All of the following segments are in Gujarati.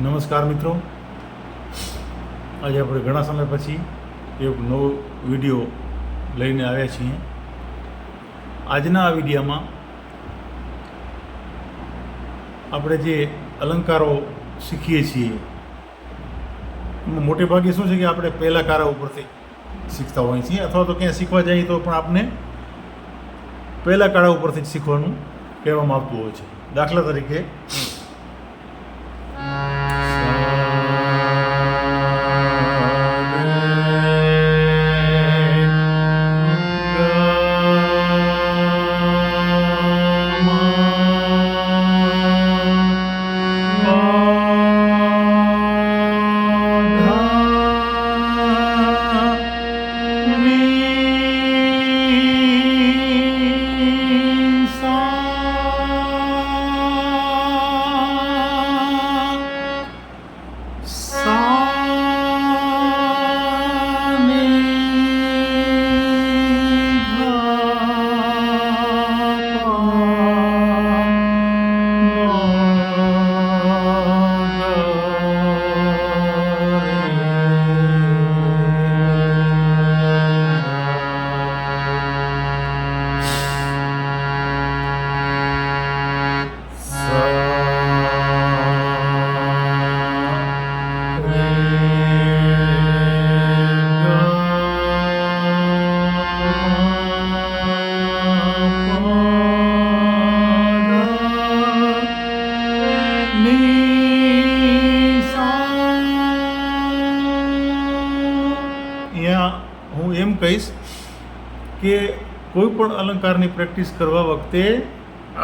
નમસ્કાર મિત્રો, આજે આપણે ઘણા સમય પછી એક નવો વિડીયો લઈને આવ્યા છીએ. આજના આ વિડીયોમાં આપણે જે અલંકારો શીખીએ છીએ એમાં મોટે ભાગે શું છે કે આપણે પહેલા કારા ઉપરથી શીખતા હોઈએ છીએ, અથવા તો ક્યાંય શીખવા જઈએ તો પણ આપણે પહેલા કારા ઉપરથી જ શીખવાનું કહેવામાં આવતું હોય છે. દાખલા તરીકે હું એમ કહીશ કે કોઈ પણ અલંકારની પ્રેક્ટિસ કરવા વખતે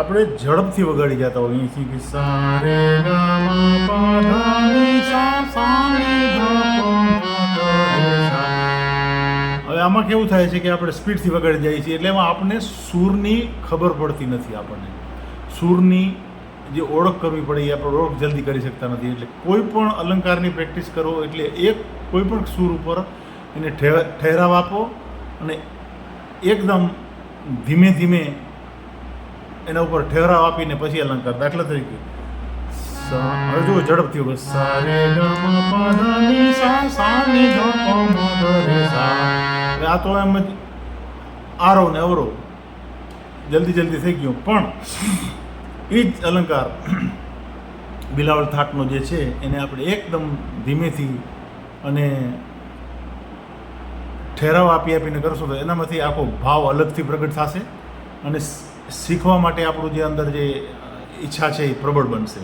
આપણે ઝડપથી વગાડી જતા હોઈએ છીએ કે સા રે ગ મ પ ધ ની સા ની ધ પ મ ગ રે સા. હવે આમાં કેવું થાય છે કે આપણે સ્પીડથી વગાડી જઈએ છીએ, એટલે એમાં આપણને સૂરની ખબર પડતી નથી. આપણને સૂરની જે ઓળખ કરવી પડે એ આપણે ઓળખ જલ્દી કરી શકતા નથી. એટલે કોઈ પણ અલંકારની પ્રેક્ટિસ કરો એટલે કોઈ પણ સૂર ઉપર એને ઠહેરાવ આપો અને એકદમ ધીમે ધીમે એના ઉપર ઠહેરાવ આપીને પછી અલંકાર. દાખલા તરીકે હવે જુઓ ઝડપથી વગર સા રે ગ મ પ ધ ની સા ની ધ પ મ ગ રે સા. આ તો એમ જ આરો ને અવરો જલ્દી થઈ ગયો, પણ એ જ અલંકાર બિલાવલ થાટનો જે છે એને આપણે એકદમ ધીમેથી અને ઠેરાવ આપીને કરશો તો એનામાંથી આખો ભાવ અલગથી પ્રગટ થશે અને શીખવા માટે આપણું જે અંદર જે ઈચ્છા છે એ પ્રબળ બનશે.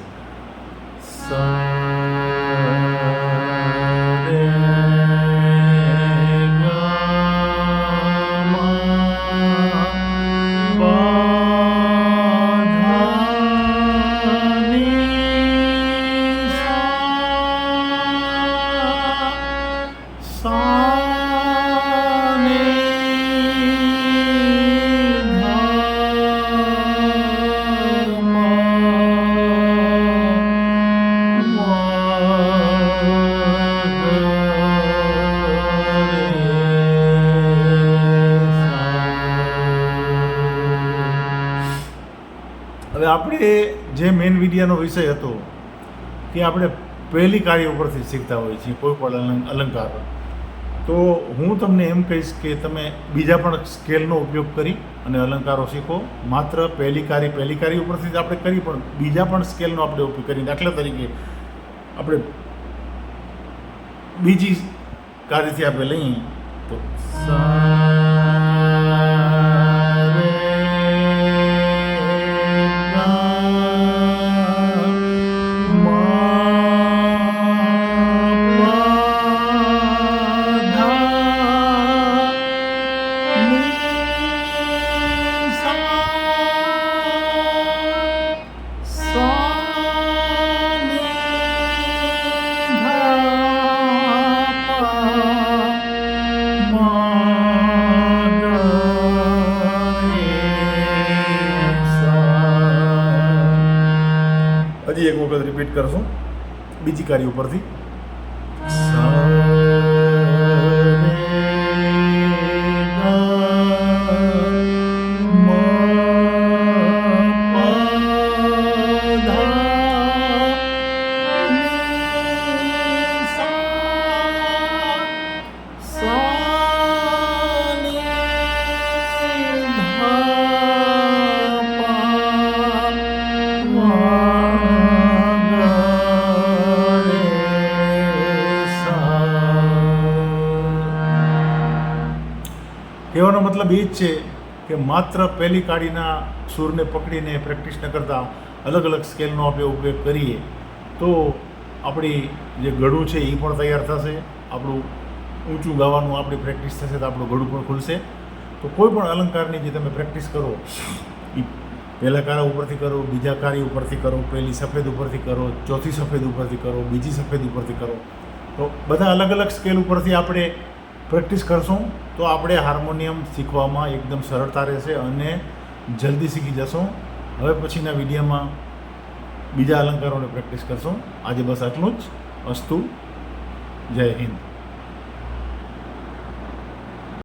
હવે આપણે જે મેઇન વિડીયોનો વિષય હતો કે આપણે પહેલી કાર્ય ઉપરથી શીખતા હોઈએ છીએ કોઈ પણ અલંકાર. તો હું તમને એમ કહીશ કે તમે બીજા પણ સ્કેલનો ઉપયોગ કરી અને અલંકારો શીખો. માત્ર પહેલી કાર્ય ઉપરથી જ આપણે કરી, પણ બીજા પણ સ્કેલનો આપણે ઉપયોગ કરી. દાખલા તરીકે આપણે બીજી કાર્યથી આપણે લઈએ તો હજી એક વખત રિપીટ કરશું બીજી કાર્ય ઉપરથી. કહેવાનો મતલબ એ જ છે કે માત્ર પહેલી કાળીના સૂરને પકડીને પ્રેક્ટિસ ન કરતાં અલગ અલગ સ્કેલનો આપણે ઉપયોગ કરીએ તો આપણી જે ગળું છે એ પણ તૈયાર થશે, આપણું ઊંચું ગાવાનું આપણી પ્રેક્ટિસ થશે તો આપણું ગળું પણ ખુલશે. તો કોઈ પણ અલંકારની જે તમે પ્રેક્ટિસ કરો એ પહેલા કારા ઉપરથી કરો, બીજા કારી ઉપરથી કરો, પહેલી સફેદ ઉપરથી કરો, ચોથી સફેદ ઉપરથી કરો, બીજી સફેદ ઉપરથી કરો, તો બધા અલગ અલગ સ્કેલ ઉપરથી આપણે પ્રેક્ટિસ કરશું તો આપણે હાર્મોનિયમ શીખવામાં એકદમ સરળતા રહેશે અને જલ્દી શીખી જશું. હવે પછીના વિડીયોમાં બીજા અલંકારોને પ્રેક્ટિસ કરશું. આજે બસ આટલું જ. અસ્તુ. જય હિન્દ.